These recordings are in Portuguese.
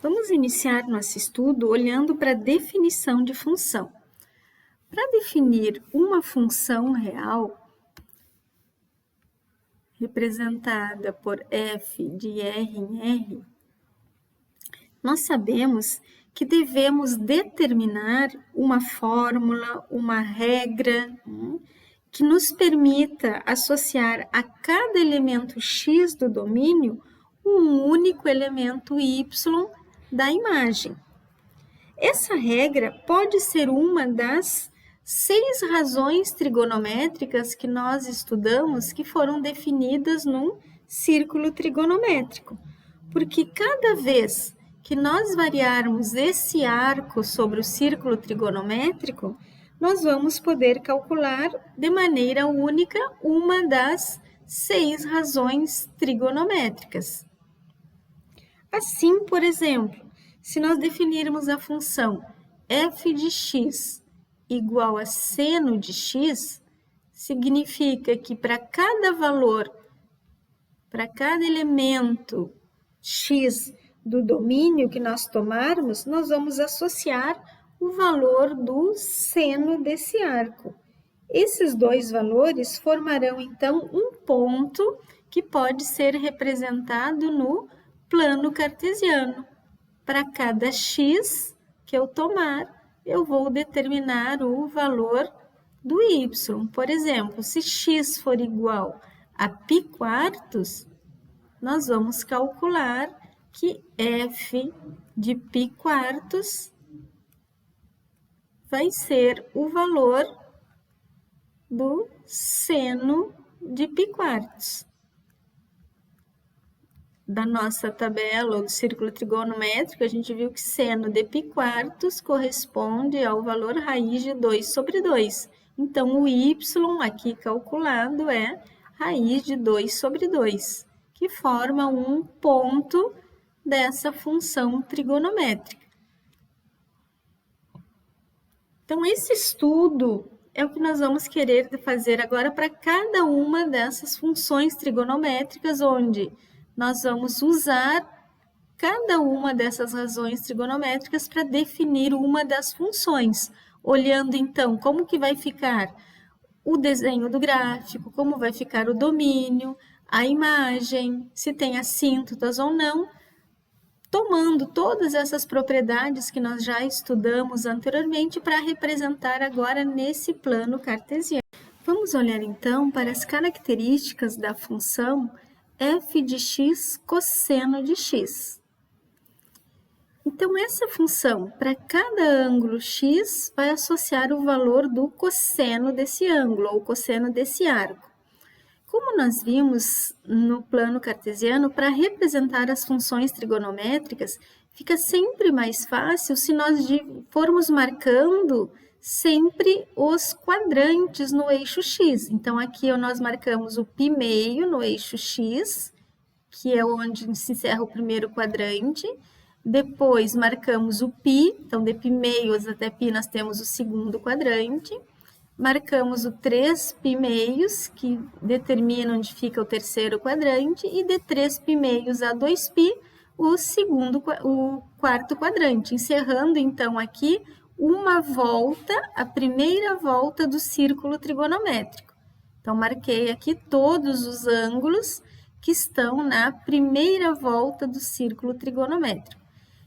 Vamos iniciar nosso estudo olhando para a definição de função. Para definir uma função real, representada por f de r em r, nós sabemos que devemos determinar uma fórmula, uma regra, que nos permita associar a cada elemento x do domínio um único elemento y da imagem. Essa regra pode ser uma das 6 razões trigonométricas que nós estudamos que foram definidas num círculo trigonométrico, porque cada vez que nós variarmos esse arco sobre o círculo trigonométrico, nós vamos poder calcular de maneira única uma das 6 razões trigonométricas. Assim, por exemplo, se nós definirmos a função f de x igual a seno de x, significa que para cada valor, para cada elemento x do domínio que nós tomarmos, nós vamos associar o valor do seno desse arco. Esses dois valores formarão, então, um ponto que pode ser representado no plano cartesiano. Para cada x que eu tomar, eu vou determinar o valor do y. Por exemplo, se x for igual a π quartos, nós vamos calcular que f de π quartos vai ser o valor do seno de π quartos. Da nossa tabela ou do círculo trigonométrico, a gente viu que seno de π quartos corresponde ao valor raiz de 2 sobre 2. Então, o y aqui calculado é raiz de 2 sobre 2, que forma um ponto dessa função trigonométrica. Então, esse estudo é o que nós vamos querer fazer agora para cada uma dessas funções trigonométricas, onde nós vamos usar cada uma dessas razões trigonométricas para definir uma das funções, olhando então como que vai ficar o desenho do gráfico, como vai ficar o domínio, a imagem, se tem assíntotas ou não, tomando todas essas propriedades que nós já estudamos anteriormente para representar agora nesse plano cartesiano. Vamos olhar então para as características da função f de x cosseno de x. Então, essa função, para cada ângulo x, vai associar o valor do cosseno desse ângulo, ou cosseno desse arco. Como nós vimos no plano cartesiano, para representar as funções trigonométricas, fica sempre mais fácil se nós formos marcando sempre os quadrantes no eixo x. Então, aqui nós marcamos o π meio no eixo x, que é onde se encerra o primeiro quadrante. Depois, marcamos o π, então de π meios até π nós temos o segundo quadrante. Marcamos o 3π meios, que determina onde fica o terceiro quadrante, e de 3π meios a 2π, o quarto quadrante, encerrando então aqui uma volta, a primeira volta do círculo trigonométrico. Então, marquei aqui todos os ângulos que estão na primeira volta do círculo trigonométrico.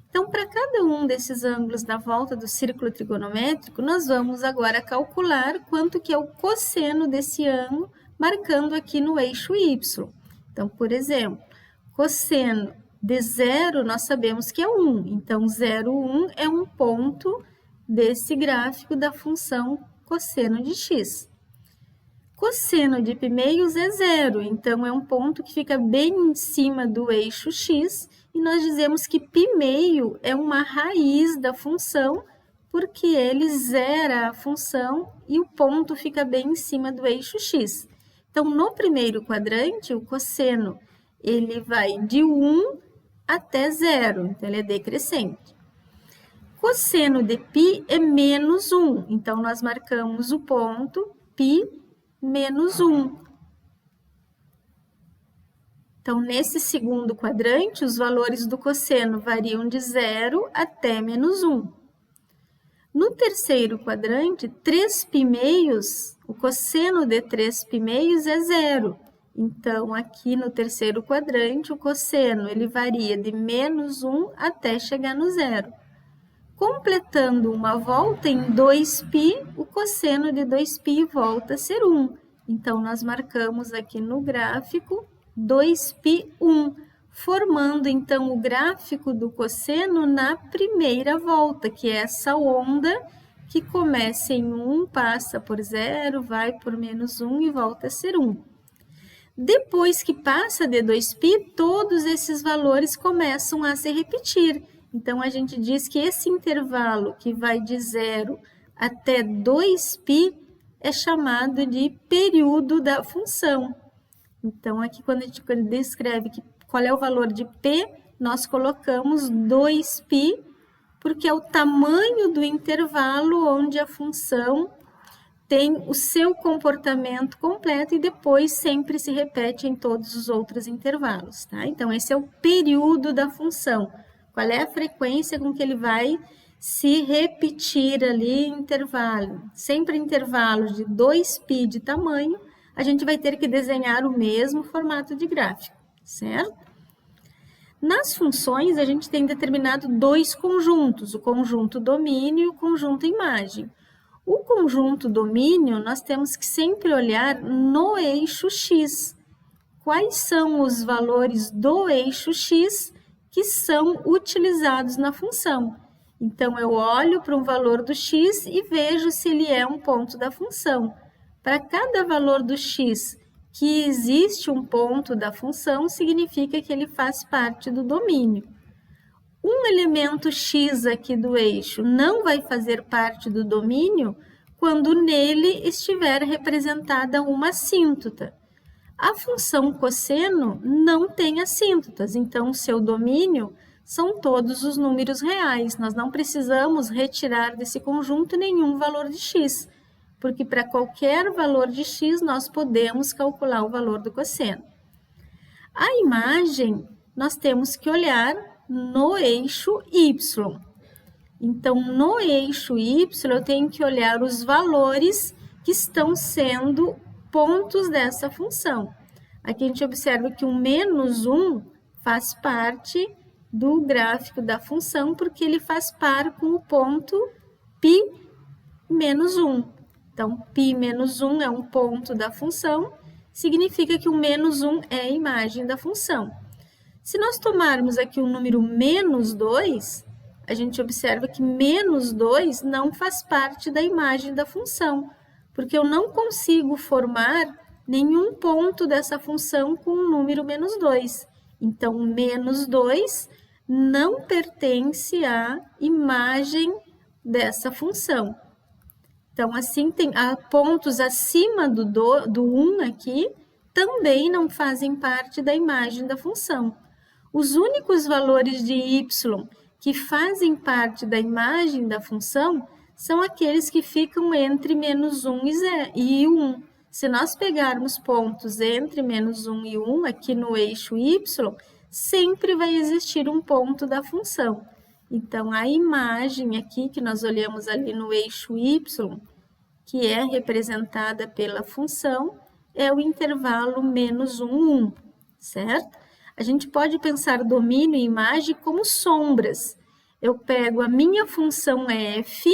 Então, para cada um desses ângulos da volta do círculo trigonométrico, nós vamos agora calcular quanto que é o cosseno desse ângulo, marcando aqui no eixo y. Então, por exemplo, cosseno de 0, nós sabemos que é 1. Então, 0, 1 é um ponto desse gráfico da função cosseno de x. Cosseno de π meios é 0, então é um ponto que fica bem em cima do eixo x, e nós dizemos que π meio é uma raiz da função, porque ele zera a função e o ponto fica bem em cima do eixo x. Então, no primeiro quadrante, o cosseno ele vai de 1 até 0, então ele é decrescente. Cosseno de π é menos 1, então nós marcamos o ponto π menos 1. Então, nesse segundo quadrante, os valores do cosseno variam de 0 até -1. No terceiro quadrante, 3π, o cosseno de 3π é 0. Então, aqui no terceiro quadrante, o cosseno ele varia de -1 até chegar no 0. Completando uma volta em 2π, o cosseno de 2π volta a ser 1. Então, nós marcamos aqui no gráfico 2π1, formando então o gráfico do cosseno na primeira volta, que é essa onda que começa em 1, passa por 0, vai por -1 e volta a ser 1. Depois que passa de 2π, todos esses valores começam a se repetir. Então, a gente diz que esse intervalo que vai de 0 até 2π é chamado de período da função. Então, aqui quando a gente descreve qual é o valor de P, nós colocamos 2π, porque é o tamanho do intervalo onde a função tem o seu comportamento completo e depois sempre se repete em todos os outros intervalos, tá? Então, esse é o período da função. Qual é a frequência com que ele vai se repetir ali em intervalo? Sempre intervalos de 2π de tamanho, a gente vai ter que desenhar o mesmo formato de gráfico, certo? Nas funções, a gente tem determinado dois conjuntos, o conjunto domínio e o conjunto imagem. O conjunto domínio, nós temos que sempre olhar no eixo x. Quais são os valores do eixo x que são utilizados na função? Então, eu olho para um valor do x e vejo se ele é um ponto da função. Para cada valor do x que existe um ponto da função, significa que ele faz parte do domínio. Um elemento x aqui do eixo não vai fazer parte do domínio quando nele estiver representada uma assíntota. A função cosseno não tem assíntotas, então o seu domínio são todos os números reais. Nós não precisamos retirar desse conjunto nenhum valor de x, porque para qualquer valor de x nós podemos calcular o valor do cosseno. A imagem nós temos que olhar no eixo y. Então, no eixo y, eu tenho que olhar os valores que estão sendo pontos dessa função. Aqui a gente observa que o -1 faz parte do gráfico da função, porque ele faz par com o ponto π menos 1. Então, π menos 1 é um ponto da função, significa que o -1 é a imagem da função. Se nós tomarmos aqui o número -2, a gente observa que -2 não faz parte da imagem da função, porque eu não consigo formar nenhum ponto dessa função com o número -2. Então, -2 não pertence à imagem dessa função. Então, assim, tem pontos acima do 1 aqui, também não fazem parte da imagem da função. Os únicos valores de y que fazem parte da imagem da função são aqueles que ficam entre -1 e 1. Se nós pegarmos pontos entre -1 e 1 aqui no eixo y, sempre vai existir um ponto da função. Então, a imagem aqui que nós olhamos ali no eixo y, que é representada pela função, é o intervalo -1, 1, certo? A gente pode pensar domínio e imagem como sombras. Eu pego a minha função f,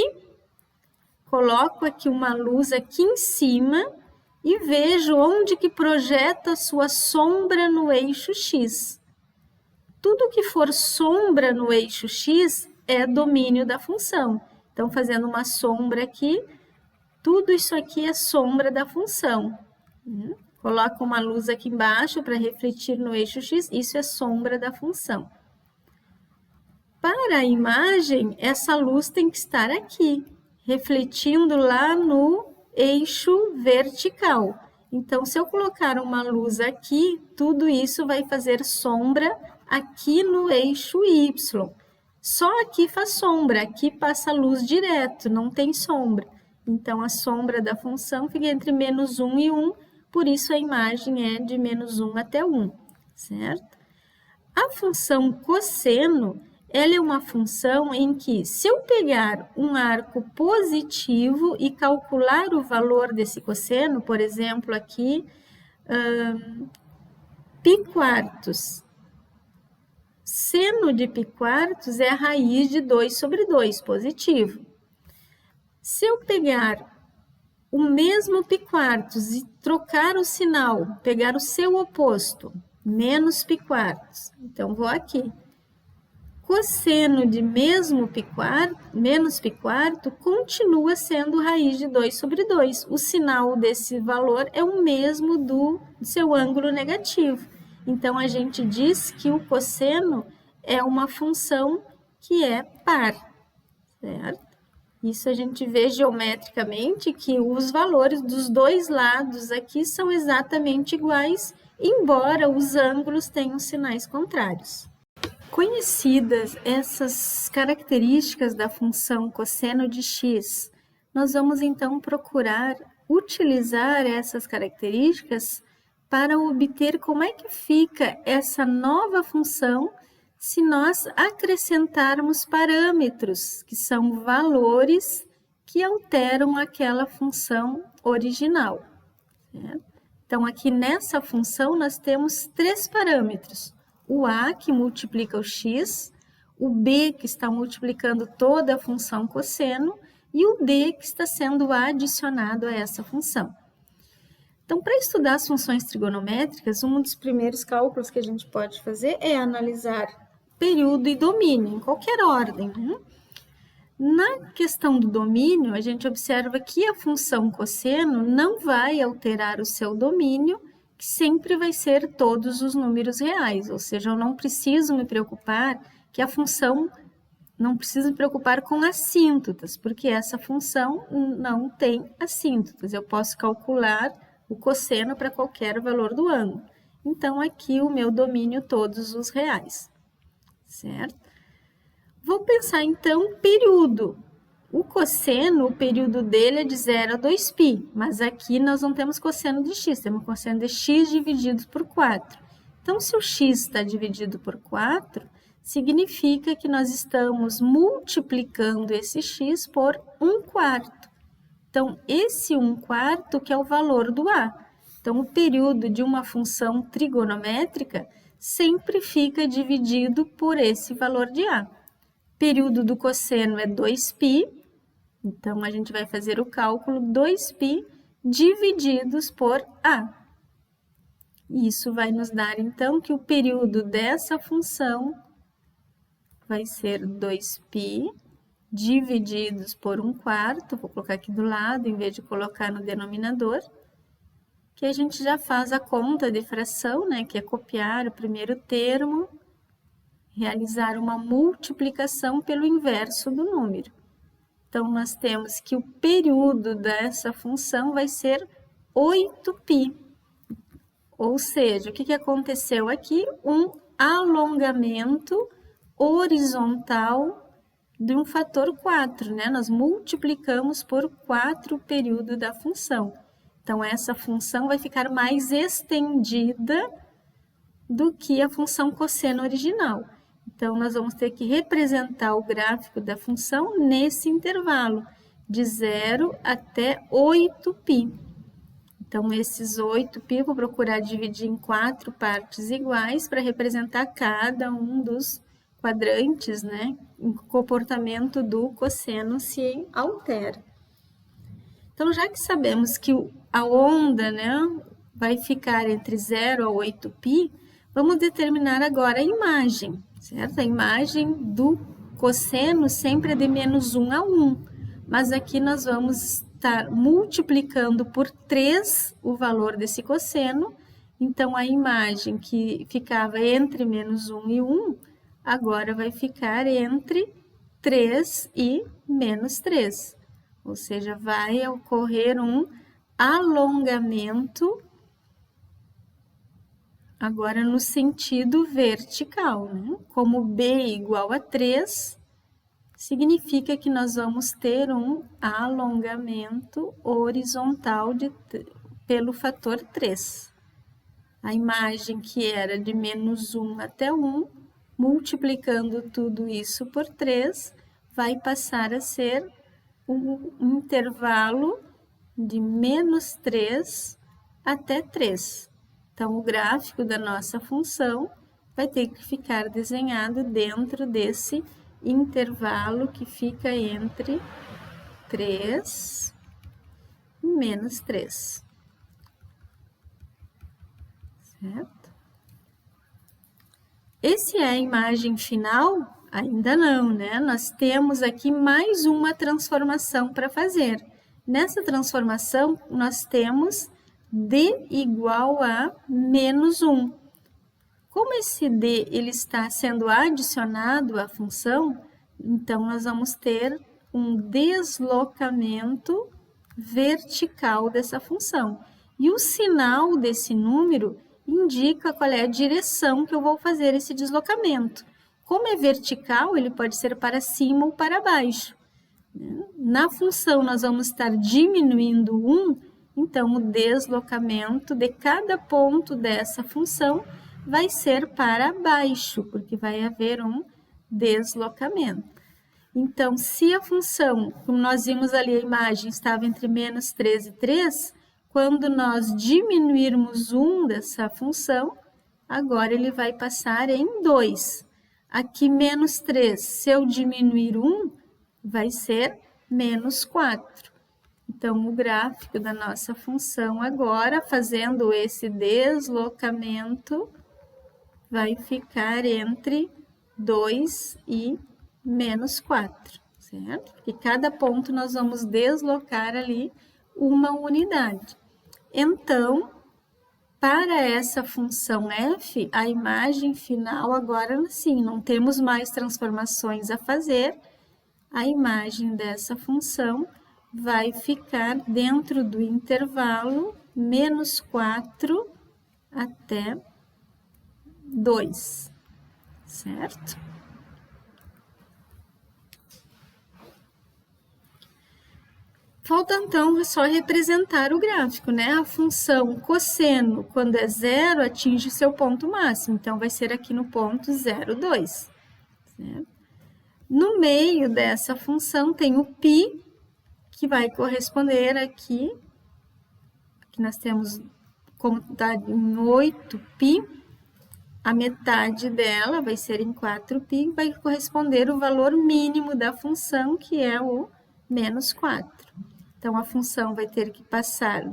coloco aqui uma luz aqui em cima e vejo onde que projeta a sua sombra no eixo x. Tudo que for sombra no eixo x é domínio da função. Então, fazendo uma sombra aqui, tudo isso aqui é sombra da função. Coloco uma luz aqui embaixo para refletir no eixo x, isso é sombra da função. Para a imagem, essa luz tem que estar aqui, refletindo lá no eixo vertical. Então, se eu colocar uma luz aqui, tudo isso vai fazer sombra aqui no eixo y. Só aqui faz sombra, aqui passa luz direto, não tem sombra. Então, a sombra da função fica entre -1 e 1, por isso a imagem é de -1 até 1, certo? A função cosseno, ela é uma função em que, se eu pegar um arco positivo e calcular o valor desse cosseno, por exemplo, aqui, π², seno de π² é a raiz de 2 sobre 2, positivo. Se eu pegar o mesmo π² e trocar o sinal, pegar o seu oposto, menos π², então vou aqui. Cosseno de menos π² continua sendo raiz de 2 sobre 2. O sinal desse valor é o mesmo do seu ângulo negativo. Então, a gente diz que o cosseno é uma função que é par, certo? Isso a gente vê geometricamente que os valores dos dois lados aqui são exatamente iguais, embora os ângulos tenham sinais contrários. Conhecidas essas características da função cosseno de x, nós vamos então procurar utilizar essas características para obter como é que fica essa nova função se nós acrescentarmos parâmetros, que são valores que alteram aquela função original, certo? Então, aqui nessa função, nós temos 3 parâmetros. O a, que multiplica o x, o b, que está multiplicando toda a função cosseno, e o d, que está sendo adicionado a essa função. Então, para estudar as funções trigonométricas, um dos primeiros cálculos que a gente pode fazer é analisar período e domínio, em qualquer ordem, né? Na questão do domínio, a gente observa que a função cosseno não vai alterar o seu domínio, que sempre vai ser todos os números reais, ou seja, eu não preciso me preocupar que a função não precisa me preocupar com assíntotas, porque essa função não tem assíntotas. Eu posso calcular o cosseno para qualquer valor do ângulo. Então, aqui o meu domínio todos os reais, certo? Vou pensar, então, período. O cosseno, o período dele é de 0 a 2π, mas aqui nós não temos cosseno de x, temos cosseno de x dividido por 4. Então, se o x está dividido por 4, significa que nós estamos multiplicando esse x por 1/4. Então, esse 1/4 que é o valor do a. Então, o período de uma função trigonométrica sempre fica dividido por esse valor de a. Período do cosseno é 2π, então a gente vai fazer o cálculo 2π divididos por a. Isso vai nos dar, então, que o período dessa função vai ser 2π divididos por 1/4, vou colocar aqui do lado, em vez de colocar no denominador, que a gente já faz a conta de fração, né, que é copiar o primeiro termo, realizar uma multiplicação pelo inverso do número. Então, nós temos que o período dessa função vai ser 8π. Ou seja, o que aconteceu aqui? Um alongamento horizontal de um fator 4, né? Nós multiplicamos por 4 o período da função. Então, essa função vai ficar mais estendida do que a função cosseno original. Então, nós vamos ter que representar o gráfico da função nesse intervalo, de 0 até 8π. Então, esses 8π eu vou procurar dividir em 4 partes iguais para representar cada um dos quadrantes, né? O comportamento do cosseno se altera. Então, já que sabemos que a onda, né, vai ficar entre 0 a 8π, vamos determinar agora a imagem, certo? A imagem do cosseno sempre é de menos 1 a 1, mas aqui nós vamos estar multiplicando por 3 o valor desse cosseno, então a imagem que ficava entre menos 1 e 1, agora vai ficar entre 3 e menos 3, ou seja, vai ocorrer um alongamento agora no sentido vertical, né? Como b igual a 3, significa que nós vamos ter um alongamento horizontal pelo fator 3. A imagem que era de menos 1 até 1, multiplicando tudo isso por 3, vai passar a ser um intervalo de menos 3 até 3. Então, o gráfico da nossa função vai ter que ficar desenhado dentro desse intervalo que fica entre 3 e menos 3. Certo? Esse é a imagem final? Ainda não, né? Nós temos aqui mais uma transformação para fazer. Nessa transformação, nós temos d igual a menos 1. Como esse d ele está sendo adicionado à função, então nós vamos ter um deslocamento vertical dessa função. E o sinal desse número indica qual é a direção que eu vou fazer esse deslocamento. Como é vertical, ele pode ser para cima ou para baixo. Na função, nós vamos estar diminuindo 1, então o deslocamento de cada ponto dessa função vai ser para baixo, porque vai haver um deslocamento. Então, se a função, como nós vimos ali a imagem, estava entre menos 3 e 3, quando nós diminuirmos 1 dessa função, agora ele vai passar em 2. Aqui, menos 3, se eu diminuir 1, vai ser menos 4. Então, o gráfico da nossa função agora, fazendo esse deslocamento, vai ficar entre 2 e menos 4, certo? Porque cada ponto nós vamos deslocar ali uma unidade. Então, para essa função f, a imagem final agora, sim, não temos mais transformações a fazer. A imagem dessa função vai ficar dentro do intervalo menos 4 até 2, certo? Falta, então, só representar o gráfico, né? A função cosseno, quando é 0, atinge seu ponto máximo. Então, vai ser aqui no ponto 0,2. Certo? No meio dessa função tem o π, que vai corresponder aqui. Aqui nós temos como está em 8π. A metade dela vai ser em 4π, vai corresponder o valor mínimo da função, que é o menos 4. Então, a função vai ter que passar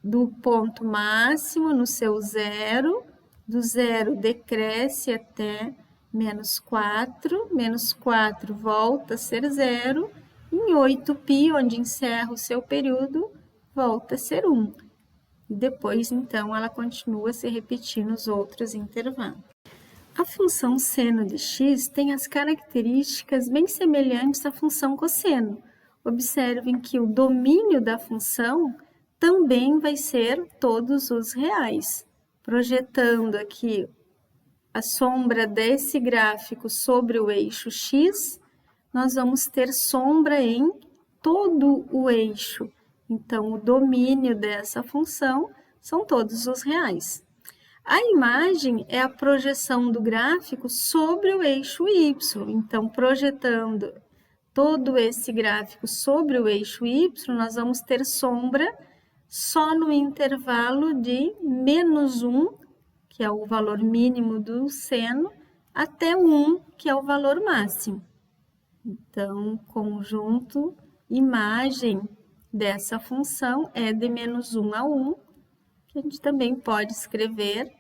do ponto máximo no seu zero, do zero decresce até menos 4 volta a ser zero, em 8π, onde encerra o seu período, volta a ser 1. E depois, então, ela continua se repetindo nos outros intervalos. A função seno de x tem as características bem semelhantes à função cosseno. Observem que o domínio da função também vai ser todos os reais. Projetando aqui a sombra desse gráfico sobre o eixo x, nós vamos ter sombra em todo o eixo. Então, o domínio dessa função são todos os reais. A imagem é a projeção do gráfico sobre o eixo y. Então, projetando todo esse gráfico sobre o eixo y, nós vamos ter sombra só no intervalo de menos 1, que é o valor mínimo do seno, até 1, que é o valor máximo. Então, conjunto imagem dessa função é de menos 1 a 1, que a gente também pode escrever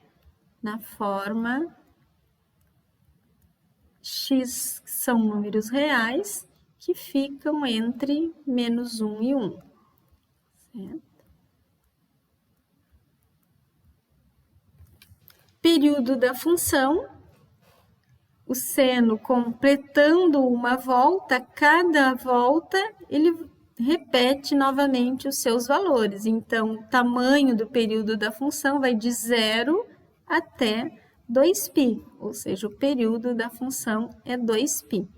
na forma x, que são números reais, que ficam entre menos 1 e 1. Certo? Período da função, o seno completando uma volta, cada volta ele repete novamente os seus valores. Então, o tamanho do período da função vai de 0 até 2π, ou seja, o período da função é 2π.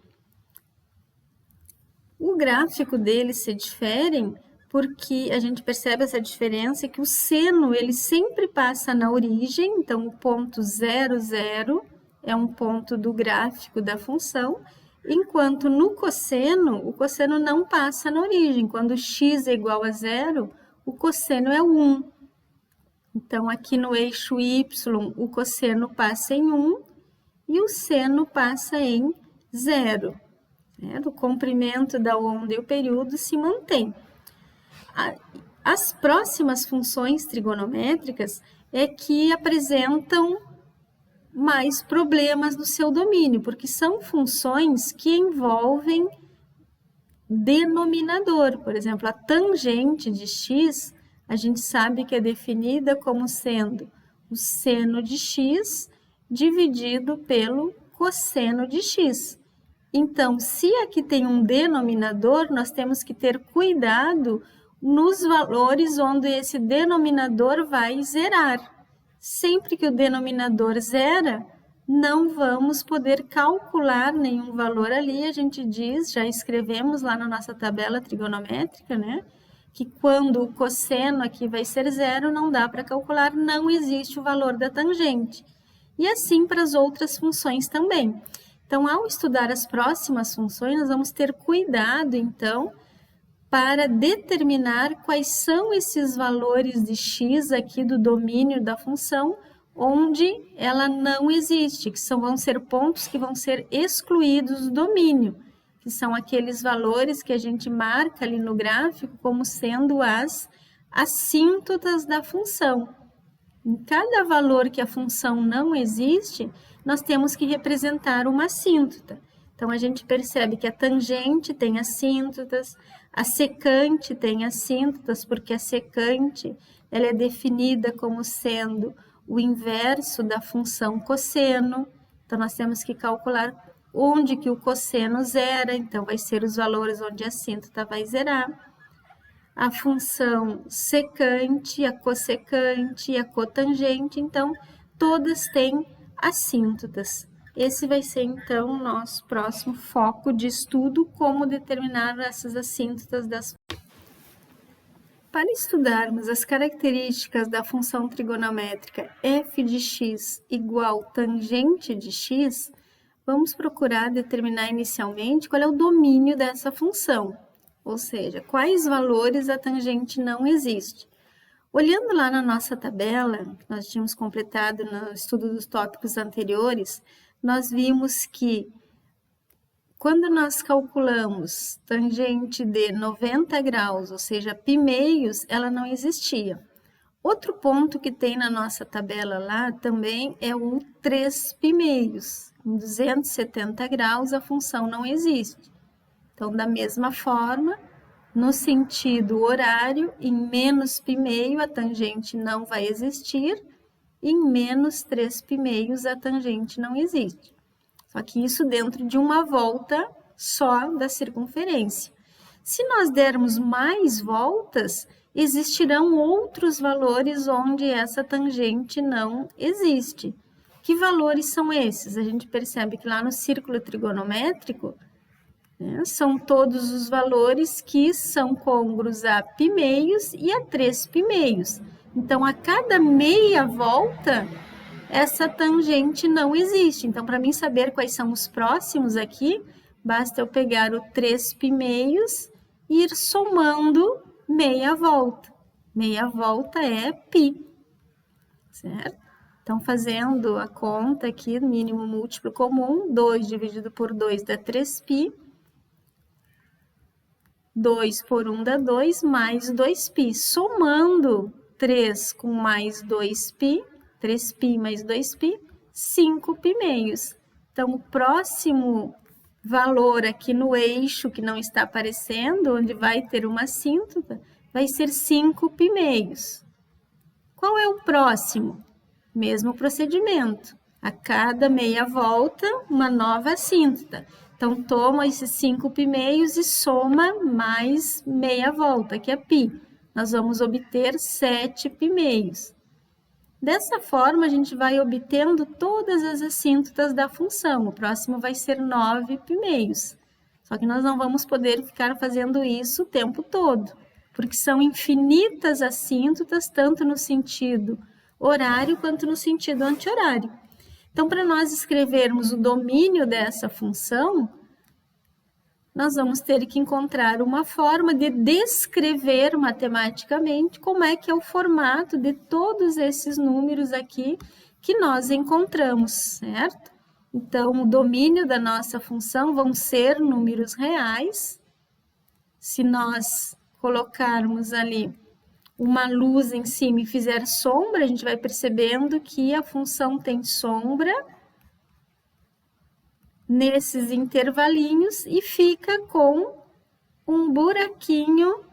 O gráfico deles se diferem porque a gente percebe essa diferença que o seno, ele sempre passa na origem, então o ponto 0, 0 é um ponto do gráfico da função, enquanto no cosseno, o cosseno não passa na origem. Quando x é igual a 0, o cosseno é 1. Então, aqui no eixo y, o cosseno passa em 1 e o seno passa em 0. O comprimento da onda e o período se mantém. As próximas funções trigonométricas é que apresentam mais problemas no seu domínio, porque são funções que envolvem denominador. Por exemplo, a tangente de x, a gente sabe que é definida como sendo o seno de x dividido pelo cosseno de x. Então, se aqui tem um denominador, nós temos que ter cuidado nos valores onde esse denominador vai zerar. Sempre que o denominador zera, não vamos poder calcular nenhum valor ali. A gente diz, já escrevemos lá na nossa tabela trigonométrica, né? Que quando o cosseno aqui vai ser 0, não dá para calcular, não existe o valor da tangente. E assim para as outras funções também. Então, ao estudar as próximas funções, nós vamos ter cuidado, então, para determinar quais são esses valores de x aqui do domínio da função, onde ela não existe, que vão ser pontos que vão ser excluídos do domínio, que são aqueles valores que a gente marca ali no gráfico como sendo as assíntotas da função. Em cada valor que a função não existe, nós temos que representar uma assíntota. Então, a gente percebe que a tangente tem assíntotas, a secante tem assíntotas, porque a secante ela é definida como sendo o inverso da função cosseno. Então, nós temos que calcular onde que o cosseno zera, então vai ser os valores onde a assíntota vai zerar. A função secante, a cossecante e a cotangente, então, todas têm assíntotas. Esse vai ser, então, o nosso próximo foco de estudo, como determinar essas assíntotas das funções. Para estudarmos as características da função trigonométrica f de x igual tangente de x, vamos procurar determinar inicialmente qual é o domínio dessa função, ou seja, quais valores a tangente não existe. Olhando lá na nossa tabela, que nós tínhamos completado no estudo dos tópicos anteriores, nós vimos que quando nós calculamos tangente de 90 graus, ou seja, π meios, ela não existia. Outro ponto que tem na nossa tabela lá também é o 3π meios. Em 270 graus a função não existe. Então, da mesma forma, no sentido horário, em menos π meio a tangente não vai existir, em menos 3π meios a tangente não existe. Só que isso dentro de uma volta só da circunferência. Se nós dermos mais voltas, existirão outros valores onde essa tangente não existe. Que valores são esses? A gente percebe que lá no círculo trigonométrico, são todos os valores que são côngruos a π meios e a 3π meios. Então, a cada meia volta, essa tangente não existe. Então, para mim saber quais são os próximos aqui, basta eu pegar o 3π meios e ir somando meia volta. Meia volta é π, certo? Então, fazendo a conta aqui, mínimo múltiplo comum, 2 dividido por 2 dá 3π. 2 por 1 dá 2, mais 2π. Somando 3 com mais 2π, 3π mais 2π, 5π meios. Então, o próximo valor aqui no eixo, que não está aparecendo, onde vai ter uma assíntota, vai ser 5π meios. Qual é o próximo? Mesmo procedimento. A cada meia volta, uma nova assíntota. Então, toma esses 5π meios e soma mais meia volta, que é π. Nós vamos obter 7π meios. Dessa forma, a gente vai obtendo todas as assíntotas da função. O próximo vai ser 9π meios. Só que nós não vamos poder ficar fazendo isso o tempo todo, porque são infinitas assíntotas, tanto no sentido horário quanto no sentido anti-horário. Então, para nós escrevermos o domínio dessa função, nós vamos ter que encontrar uma forma de descrever matematicamente como é que é o formato de todos esses números aqui que nós encontramos, certo? Então, o domínio da nossa função vão ser números reais. Se nós colocarmos ali uma luz em cima e fizer sombra, a gente vai percebendo que a função tem sombra nesses intervalinhos e fica com um buraquinho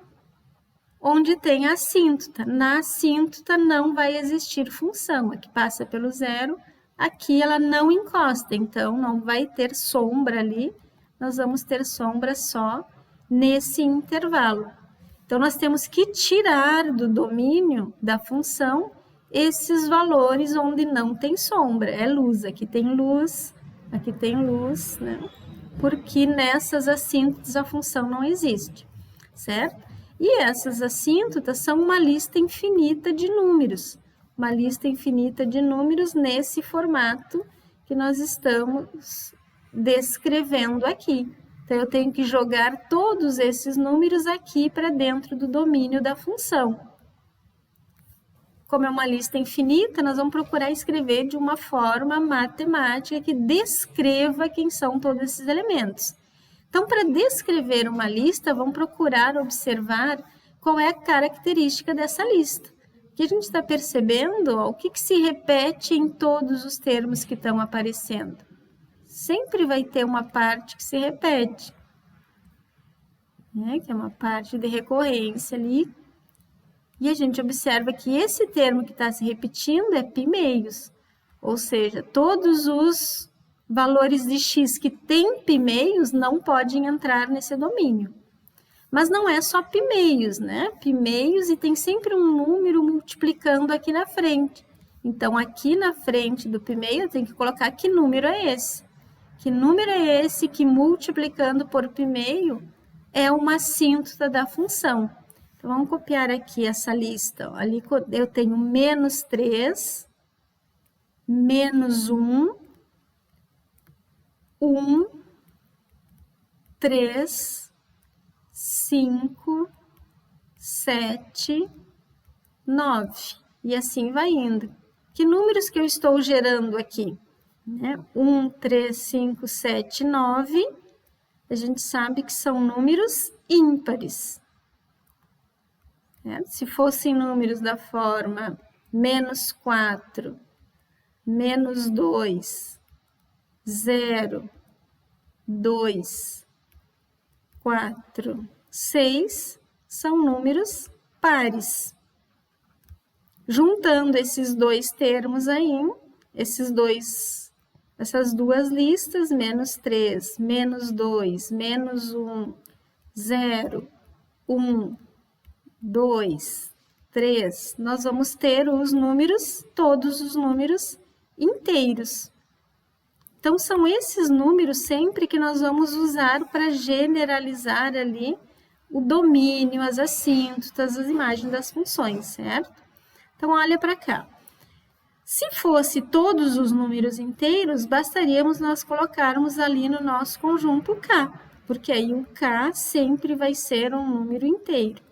onde tem a assíntota. Na assíntota não vai existir função, aqui passa pelo zero, aqui ela não encosta, então não vai ter sombra ali, nós vamos ter sombra só nesse intervalo. Então, nós temos que tirar do domínio da função esses valores onde não tem sombra, é luz, aqui tem luz, né? Porque nessas assíntotas a função não existe, certo? E essas assíntotas são uma lista infinita de números, nesse formato que nós estamos descrevendo aqui. Então, eu tenho que jogar todos esses números aqui para dentro do domínio da função. Como é uma lista infinita, nós vamos procurar escrever de uma forma matemática que descreva quem são todos esses elementos. Então, para descrever uma lista, vamos procurar observar qual é a característica dessa lista. O que a gente está percebendo, o que se repete em todos os termos que estão aparecendo. Sempre vai ter uma parte que se repete, né? Que é uma parte de recorrência ali. E a gente observa que esse termo que está se repetindo é π-meios, ou seja, todos os valores de x que têm π-meios não podem entrar nesse domínio. Mas não é só π-meios, né? π-meios e tem sempre um número multiplicando aqui na frente. Então, aqui na frente do π-meio, eu tenho que colocar que número é esse. Que número é esse que multiplicando por π-meio é uma assíntota da função. Então, vamos copiar aqui essa lista. Ali eu tenho menos 3, menos 1, 1, 3, 5, 7, 9. E assim vai indo. Que números que eu estou gerando aqui? 1, 3, 5, 7, 9. A gente sabe que são números ímpares. Se fossem números da forma menos 4, menos 2, 0, 2, 4, 6, são números pares. Juntando esses dois termos aí, essas duas listas, menos 3, menos 2, menos 1, 0, 1, 2, 3, nós vamos ter os números, todos os números inteiros. Então, são esses números sempre que nós vamos usar para generalizar ali o domínio, as assíntotas, as imagens das funções, certo? Então, olha para cá. Se fosse todos os números inteiros, bastaríamos nós colocarmos ali no nosso conjunto K, porque aí o K sempre vai ser um número inteiro.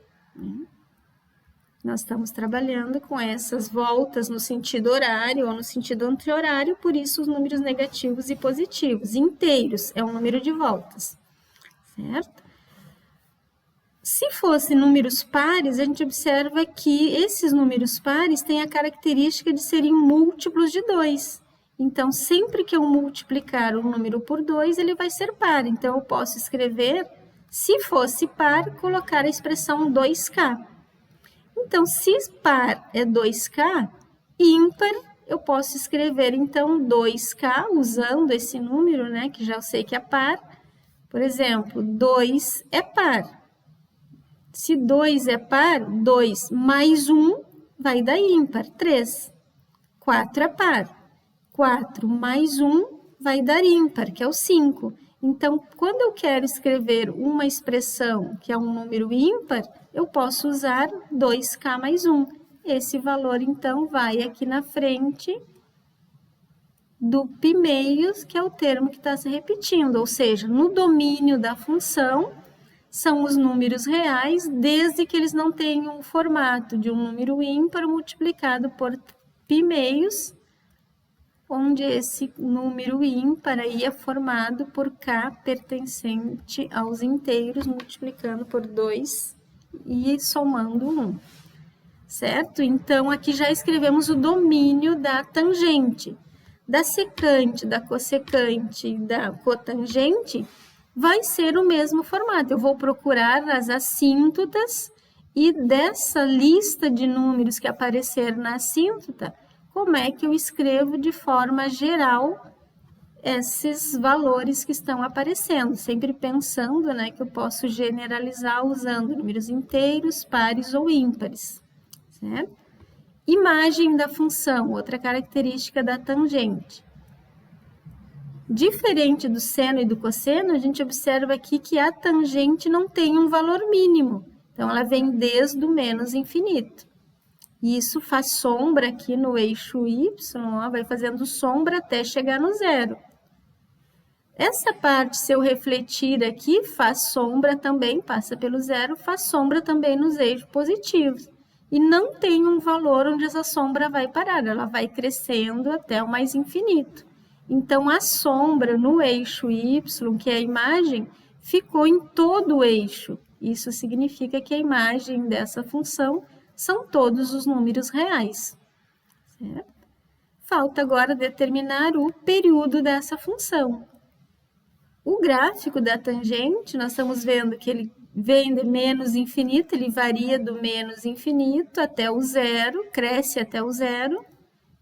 Nós estamos trabalhando com essas voltas no sentido horário ou no sentido anti-horário, por isso os números negativos e positivos. Inteiros é um número de voltas, certo? Se fossem números pares, a gente observa que esses números pares têm a característica de serem múltiplos de 2. Então, sempre que eu multiplicar um número por 2, ele vai ser par. Então, eu posso escrever, se fosse par, colocar a expressão 2K. Então, se par é 2K, ímpar, eu posso escrever, então, 2K, usando esse número, né, que já eu sei que é par. Por exemplo, 2 é par. Se 2 é par, 2 mais 1 vai dar ímpar, 3. 4 é par. 4 mais 1 vai dar ímpar, que é o 5. Então, quando eu quero escrever uma expressão que é um número ímpar, eu posso usar 2k mais 1. Esse valor, então, vai aqui na frente do π meios, que é o termo que está se repetindo, ou seja, no domínio da função, são os números reais, desde que eles não tenham o formato de um número ímpar multiplicado por π meios, onde esse número ímpar aí é formado por k pertencente aos inteiros, multiplicando por 2 e somando 1, certo? Então, aqui já escrevemos o domínio da tangente. Da secante, da cossecante e da cotangente, vai ser o mesmo formato. Eu vou procurar as assíntotas e dessa lista de números que aparecer na assíntota, como é que eu escrevo de forma geral esses valores que estão aparecendo, sempre pensando, né, que eu posso generalizar usando números inteiros, pares ou ímpares, certo? Imagem da função, outra característica da tangente. Diferente do seno e do cosseno, a gente observa aqui que a tangente não tem um valor mínimo. Então, ela vem desde o menos infinito. E isso faz sombra aqui no eixo Y, ó, vai fazendo sombra até chegar no zero. Essa parte, se eu refletir aqui, faz sombra também, passa pelo zero, faz sombra também nos eixos positivos. E não tem um valor onde essa sombra vai parar, ela vai crescendo até o mais infinito. Então, a sombra no eixo Y, que é a imagem, ficou em todo o eixo. Isso significa que a imagem dessa função são todos os números reais, certo? Falta agora determinar o período dessa função. O gráfico da tangente, nós estamos vendo que ele vem de menos infinito, ele varia do menos infinito até o zero, cresce até o zero.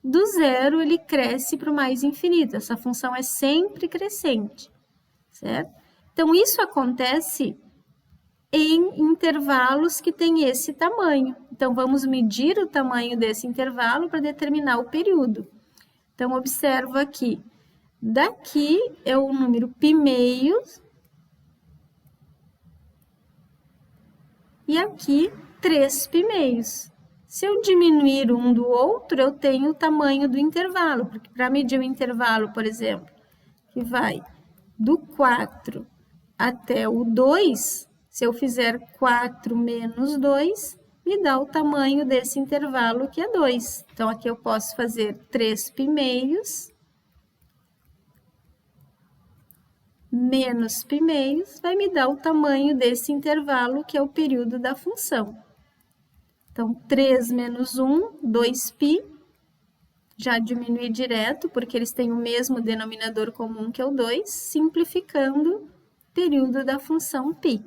Do zero, ele cresce para o mais infinito. Essa função é sempre crescente, certo? Então, isso acontece em intervalos que têm esse tamanho. Então, vamos medir o tamanho desse intervalo para determinar o período. Então, observo aqui. Daqui é o número π meios. E aqui, 3 π meios. Se eu diminuir um do outro, eu tenho o tamanho do intervalo. Porque para medir o intervalo, por exemplo, que vai do 4 até o 2, se eu fizer 4 menos 2, me dá o tamanho desse intervalo, que é 2. Então, aqui eu posso fazer 3 π meios menos π meios, vai me dar o tamanho desse intervalo, que é o período da função. Então, 3 menos 1, 2π, já diminui direto, porque eles têm o mesmo denominador comum, que é o 2, simplificando, período da função π.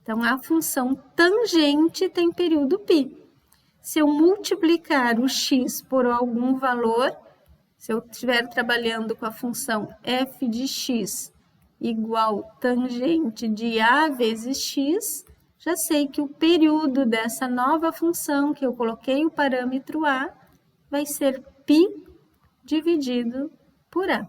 Então, a função tangente tem período π. Se eu multiplicar o x por algum valor, se eu estiver trabalhando com a função f de x igual tangente de a vezes x, já sei que o período dessa nova função, que eu coloquei o parâmetro a, vai ser π dividido por a.